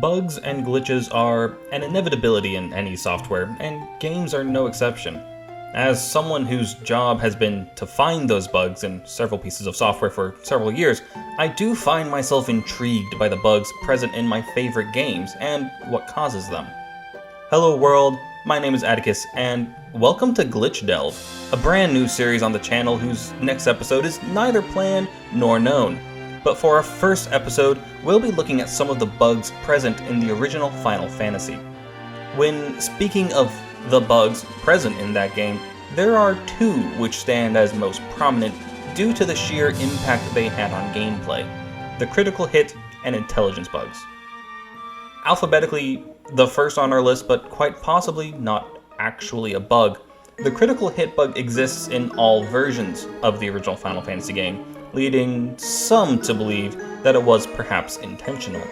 Bugs and glitches are an inevitability in any software, and games are no exception. As someone whose job has been to find those bugs in several pieces of software for several years, I do find myself intrigued by the bugs present in my favorite games and what causes them. Hello world, my name is Atticus, and welcome to Glitch Delve, a brand new series on the channel whose next episode is neither planned nor known. But for our first episode, we'll be looking at some of the bugs present in the original Final Fantasy. When speaking of the bugs present in that game, there are two which stand as most prominent due to the sheer impact they had on gameplay: the critical hit and intelligence bugs. Alphabetically, the first on our list, but quite possibly not actually a bug, the critical hit bug exists in all versions of the original Final Fantasy game, leading some to believe that it was perhaps intentional.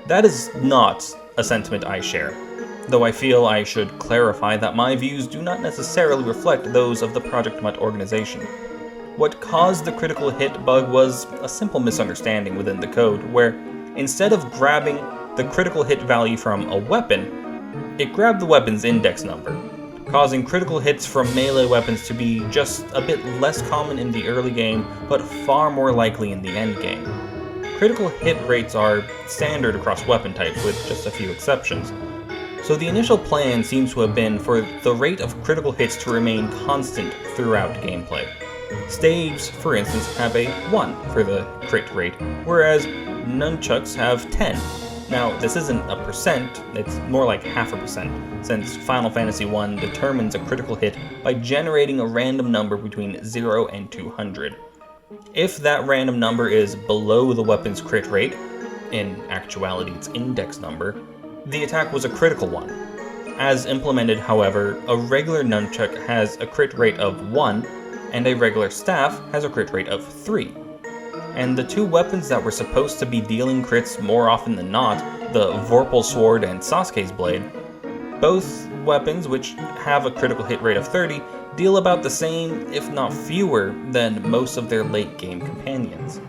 That is not a sentiment I share, though I feel I should clarify that my views do not necessarily reflect those of the Project Mutt organization. What caused the critical hit bug was a simple misunderstanding within the code, where instead of grabbing the critical hit value from a weapon, it grabbed the weapon's index number, causing critical hits from melee weapons to be just a bit less common in the early game, but far more likely in the end game. Critical hit rates are standard across weapon types, with just a few exceptions. So the initial plan seems to have been for the rate of critical hits to remain constant throughout gameplay. Staves, for instance, have a 1 for the crit rate, whereas nunchucks have 10. Now, this isn't a percent, it's more like 0.5%, since Final Fantasy I determines a critical hit by generating a random number between 0 and 200. If that random number is below the weapon's crit rate, in actuality its index number, the attack was a critical one. As implemented, however, a regular nunchuck has a crit rate of 1, and a regular staff has a crit rate of 3. And the two weapons that were supposed to be dealing crits more often than not, the Vorpal's Sword and Sasuke's Blade, both weapons, which have a critical hit rate of 30, deal about the same, if not fewer, than most of their late game companions.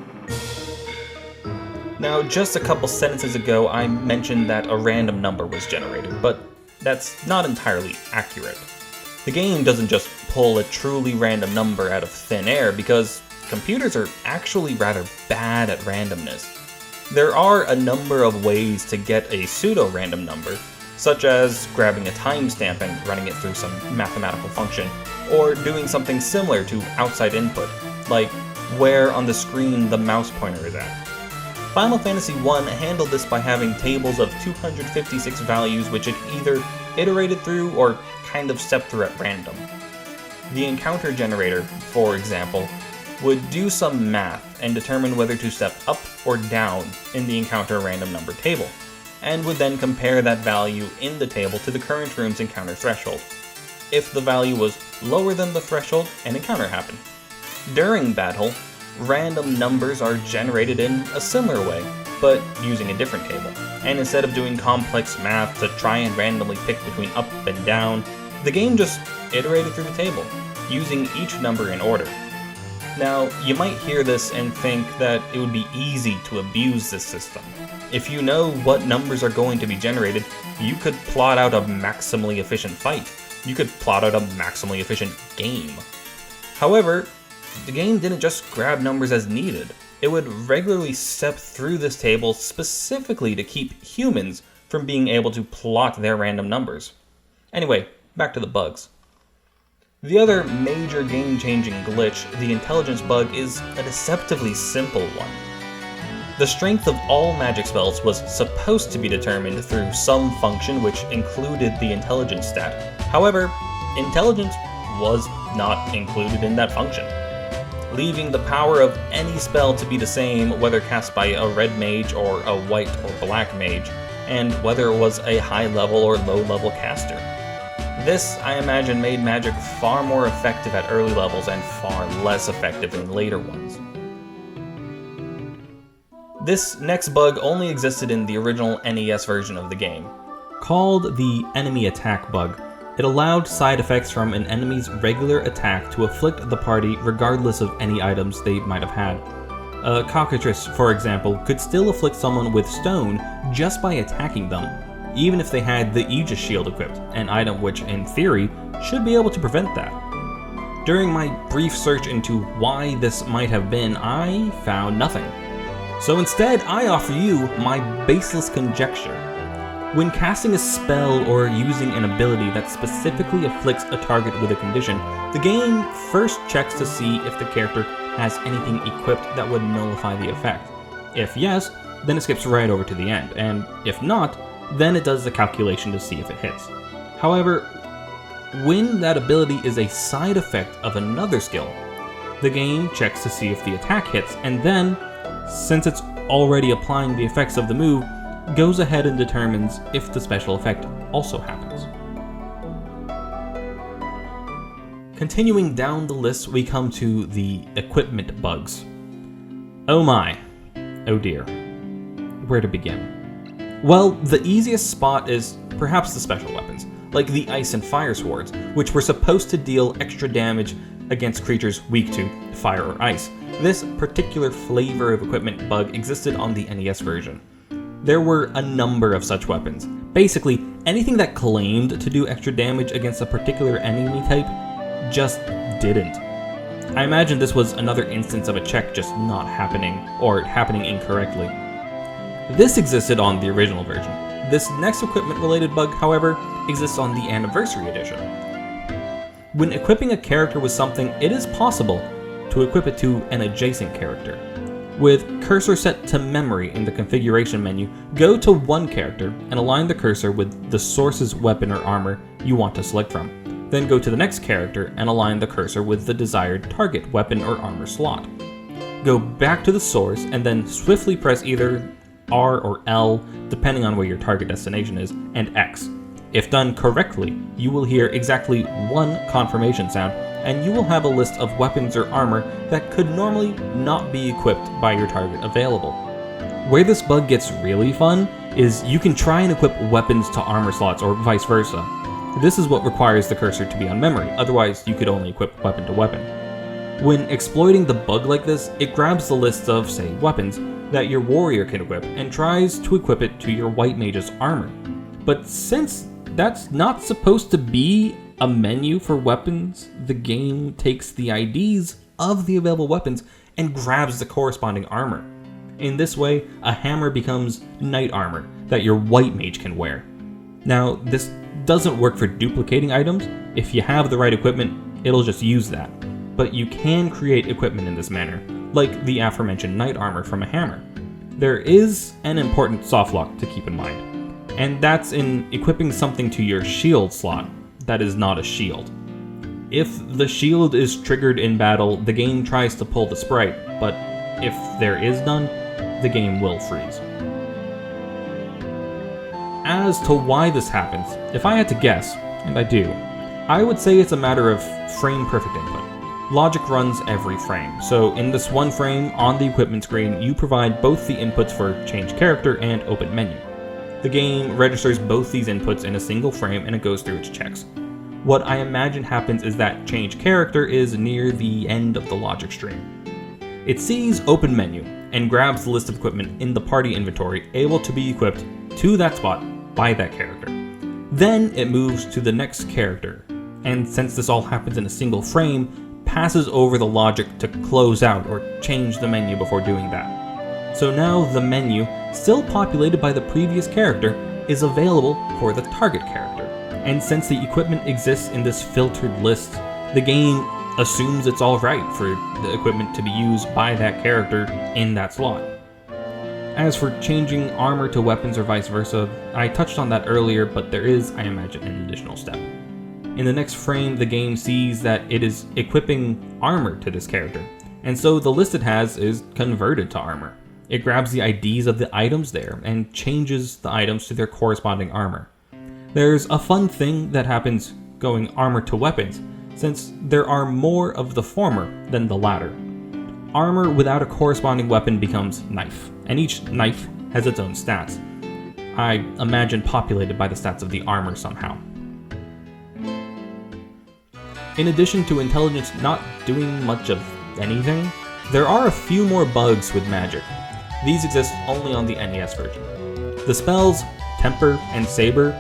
Now, just a couple sentences ago, I mentioned that a random number was generated, but that's not entirely accurate. The game doesn't just pull a truly random number out of thin air, because computers are actually rather bad at randomness. There are a number of ways to get a pseudo-random number, such as grabbing a timestamp and running it through some mathematical function, or doing something similar to outside input, like where on the screen the mouse pointer is at. Final Fantasy I handled this by having tables of 256 values which it either iterated through or kind of stepped through at random. The encounter generator, for example, would do some math and determine whether to step up or down in the encounter random number table, and would then compare that value in the table to the current room's encounter threshold. If the value was lower than the threshold, an encounter happened. During battle, random numbers are generated in a similar way, but using a different table. And instead of doing complex math to try and randomly pick between up and down, the game just iterated through the table, using each number in order. Now, you might hear this and think that it would be easy to abuse this system. If you know what numbers are going to be generated, you could plot out a maximally efficient fight. You could plot out a maximally efficient game. However, the game didn't just grab numbers as needed. It would regularly step through this table specifically to keep humans from being able to plot their random numbers. Anyway, back to the bugs. The other major game-changing glitch, the intelligence bug, is a deceptively simple one. The strength of all magic spells was supposed to be determined through some function which included the intelligence stat. However, intelligence was not included in that function, leaving the power of any spell to be the same whether cast by a red mage or a white or black mage, and whether it was a high-level or low-level caster. This, I imagine, made magic far more effective at early levels and far less effective in later ones. This next bug only existed in the original NES version of the game. Called the enemy attack bug, it allowed side effects from an enemy's regular attack to afflict the party regardless of any items they might have had. A cockatrice, for example, could still afflict someone with stone just by attacking them, even if they had the Aegis shield equipped, an item which, in theory, should be able to prevent that. During my brief search into why this might have been, I found nothing. So instead, I offer you my baseless conjecture. When casting a spell or using an ability that specifically afflicts a target with a condition, the game first checks to see if the character has anything equipped that would nullify the effect. If yes, then it skips right over to the end, and if not, then it does the calculation to see if it hits. However, when that ability is a side effect of another skill, the game checks to see if the attack hits, and then, since it's already applying the effects of the move, goes ahead and determines if the special effect also happens. Continuing down the list, we come to the equipment bugs. Oh my. Oh dear. Where to begin? Well, the easiest spot is perhaps the special weapons, like the ice and fire swords, which were supposed to deal extra damage against creatures weak to fire or ice. This particular flavor of equipment bug existed on the NES version. There were a number of such weapons. Basically, anything that claimed to do extra damage against a particular enemy type just didn't. I imagine this was another instance of a check just not happening, or happening incorrectly. This existed on the original version. This next equipment-related bug, however, exists on the Anniversary Edition. When equipping a character with something, it is possible to equip it to an adjacent character. With cursor set to memory in the configuration menu, go to one character and align the cursor with the source's weapon or armor you want to select from. Then go to the next character and align the cursor with the desired target weapon or armor slot. Go back to the source and then swiftly press either R or L, depending on where your target destination is, and X. If done correctly, you will hear exactly one confirmation sound, and you will have a list of weapons or armor that could normally not be equipped by your target available. Where this bug gets really fun is you can try and equip weapons to armor slots or vice versa. This is what requires the cursor to be on memory, otherwise you could only equip weapon to weapon. When exploiting the bug like this, it grabs the list of, say, weapons that your warrior can equip and tries to equip it to your white mage's armor. But since that's not supposed to be a menu for weapons, the game takes the IDs of the available weapons and grabs the corresponding armor. In this way, a hammer becomes knight armor that your white mage can wear. Now, this doesn't work for duplicating items. If you have the right equipment, it'll just use that. But you can create equipment in this manner, like the aforementioned knight armor from a hammer. There is an important softlock to keep in mind, and that's in equipping something to your shield slot that is not a shield. If the shield is triggered in battle, the game tries to pull the sprite, but if there is none, the game will freeze. As to why this happens, if I had to guess, and I do, I would say it's a matter of frame perfect input. Logic runs every frame, so in this one frame on the equipment screen, you provide both the inputs for change character and open menu. The game registers both these inputs in a single frame and it goes through its checks. What I imagine happens is that change character is near the end of the logic stream. It sees open menu and grabs the list of equipment in the party inventory able to be equipped to that spot by that character. Then it moves to the next character, and since this all happens in a single frame, passes over the logic to close out or change the menu before doing that. So now the menu, still populated by the previous character, is available for the target character. And since the equipment exists in this filtered list, the game assumes it's alright for the equipment to be used by that character in that slot. As for changing armor to weapons or vice versa, I touched on that earlier, but there is, I imagine, an additional step. In the next frame, the game sees that it is equipping armor to this character, and so the list it has is converted to armor. It grabs the IDs of the items there and changes the items to their corresponding armor. There's a fun thing that happens going armor to weapons, since there are more of the former than the latter. Armor without a corresponding weapon becomes knife, and each knife has its own stats. I imagine populated by the stats of the armor somehow. In addition to intelligence not doing much of anything, There are a few more bugs with magic. These exist only on the NES version. The spells Temper and Saber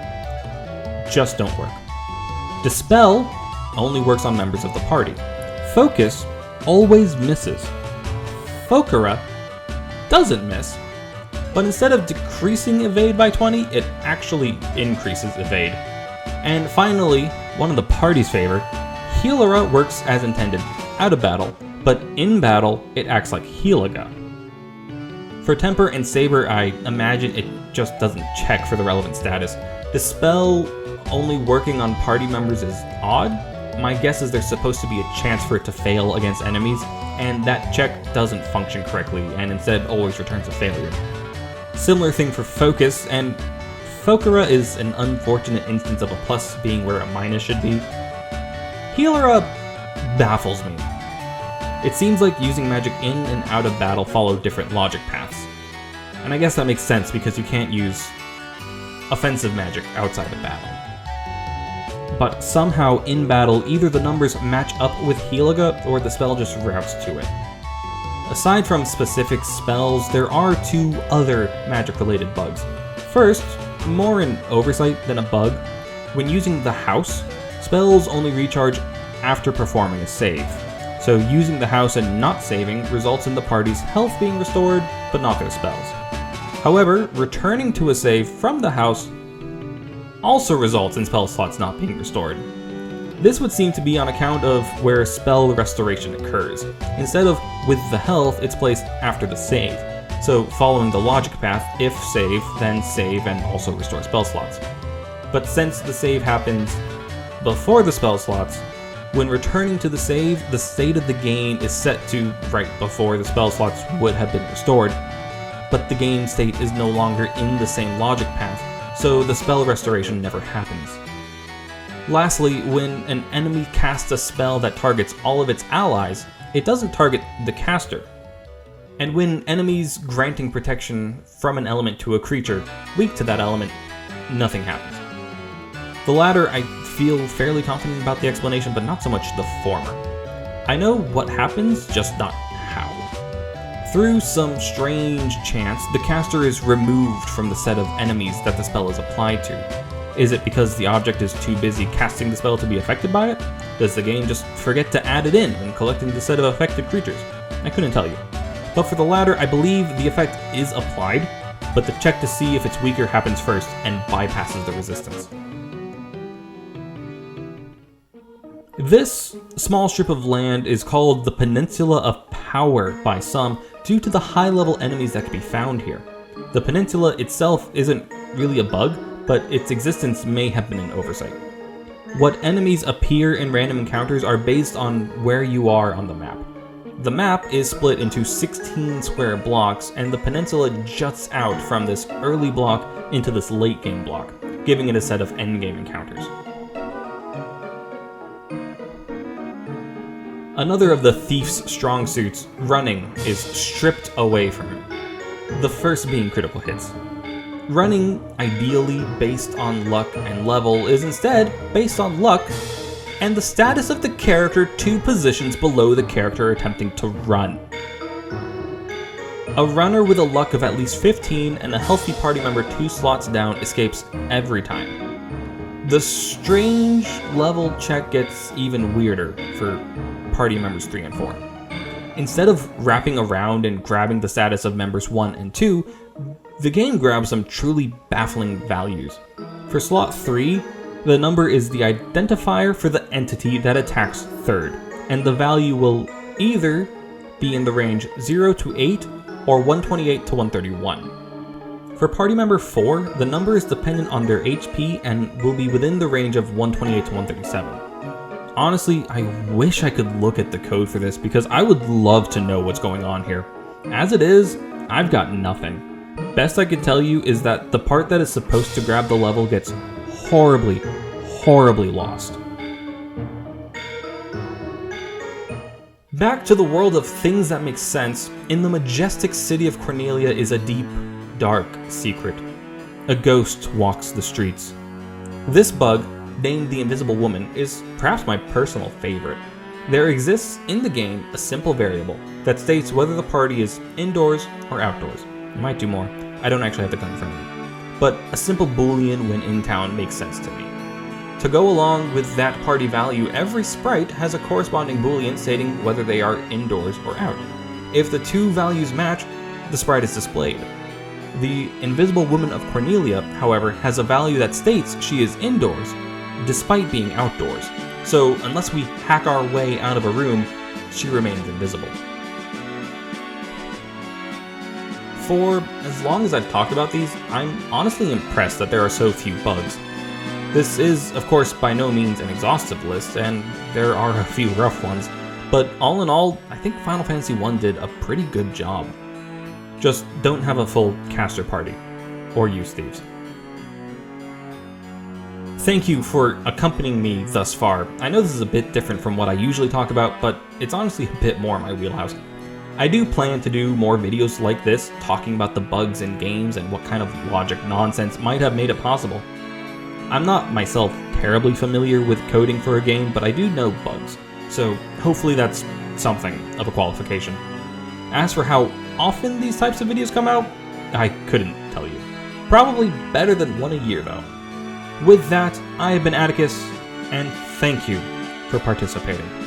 just don't work. Dispel only works on members of the party. Focus always misses. Focera doesn't miss, but instead of decreasing evade by 20, it actually increases evade. And finally, one of the party's favorite, Healera works as intended out of battle, but in battle, it acts like Healaga. For Temper and Saber, I imagine it just doesn't check for the relevant status. Dispel only working on party members is odd. My guess is there's supposed to be a chance for it to fail against enemies, and that check doesn't function correctly and instead always returns a failure. Similar thing for Focus, and Focera is an unfortunate instance of a plus being where a minus should be. Healera baffles me. It seems like using magic in and out of battle follow different logic paths. And I guess that makes sense because you can't use offensive magic outside of battle. But somehow in battle, either the numbers match up with Healaga or the spell just routes to it. Aside from specific spells, there are two other magic-related bugs. First, more an oversight than a bug. When using the house, spells only recharge after performing a save. So using the house and not saving results in the party's health being restored, but not their spells. However, returning to a save from the house also results in spell slots not being restored. This would seem to be on account of where spell restoration occurs. Instead of with the health, it's placed after the save. So following the logic path, if save, then save and also restore spell slots. But since the save happens before the spell slots, when returning to the save, the state of the game is set to right before the spell slots would have been restored, but the game state is no longer in the same logic path, so the spell restoration never happens. Lastly, when an enemy casts a spell that targets all of its allies, it doesn't target the caster. And when enemies granting protection from an element to a creature weak to that element, nothing happens. The latter, I feel fairly confident about the explanation, but not so much the former. I know what happens, just not how. Through some strange chance, the caster is removed from the set of enemies that the spell is applied to. Is it because the object is too busy casting the spell to be affected by it? Does the game just forget to add it in when collecting the set of affected creatures? I couldn't tell you. But for the latter, I believe the effect is applied, but the check to see if it's weaker happens first and bypasses the resistance. This small strip of land is called the Peninsula of Power by some due to the high-level enemies that can be found here. The peninsula itself isn't really a bug, but its existence may have been an oversight. What enemies appear in random encounters are based on where you are on the map. The map is split into 16 square blocks, and the peninsula juts out from this early block into this late game block, giving it a set of endgame encounters. Another of the thief's strong suits, running, is stripped away from him. The first being critical hits. Running, ideally based on luck and level, is instead based on luck and the status of the character 2 positions below the character attempting to run. A runner with a luck of at least 15 and a healthy party member 2 slots down escapes every time. The strange level check gets even weirder for party members 3 and 4. Instead of wrapping around and grabbing the status of members 1 and 2, the game grabs some truly baffling values. For slot 3, the number is the identifier for the entity that attacks third, and the value will either be in the range 0 to 8 or 128 to 131. For party member 4, the number is dependent on their HP and will be within the range of 128 to 137. Honestly, I wish I could look at the code for this because I would love to know what's going on here. As it is, I've got nothing. Best I could tell you is that the part that is supposed to grab the level gets horribly, horribly lost. Back to the world of things that make sense, in the majestic city of Cornelia is a deep, dark secret. A ghost walks the streets. This bug, named the Invisible Woman, is perhaps my personal favorite. There exists in the game a simple variable that states whether the party is indoors or outdoors. You might do more. I don't actually have the gun in front of me. But a simple boolean when in town makes sense to me. To go along with that party value, every sprite has a corresponding boolean stating whether they are indoors or out. If the two values match, the sprite is displayed. The Invisible Woman of Cornelia, however, has a value that states she is indoors, despite being outdoors. So unless we hack our way out of a room, she remains invisible. For as long as I've talked about these, I'm honestly impressed that there are so few bugs. This is, of course, by no means an exhaustive list, and there are a few rough ones, but all in all, I think Final Fantasy I did a pretty good job. Just don't have a full caster party, or use thieves. Thank you for accompanying me thus far. I know this is a bit different from what I usually talk about, but it's honestly a bit more my wheelhouse. I do plan to do more videos like this, talking about the bugs in games and what kind of logic nonsense might have made it possible. I'm not myself terribly familiar with coding for a game, but I do know bugs, so hopefully that's something of a qualification. As for how often these types of videos come out, I couldn't tell you. Probably better than one a year though. With that, I have been Atticus, and thank you for participating.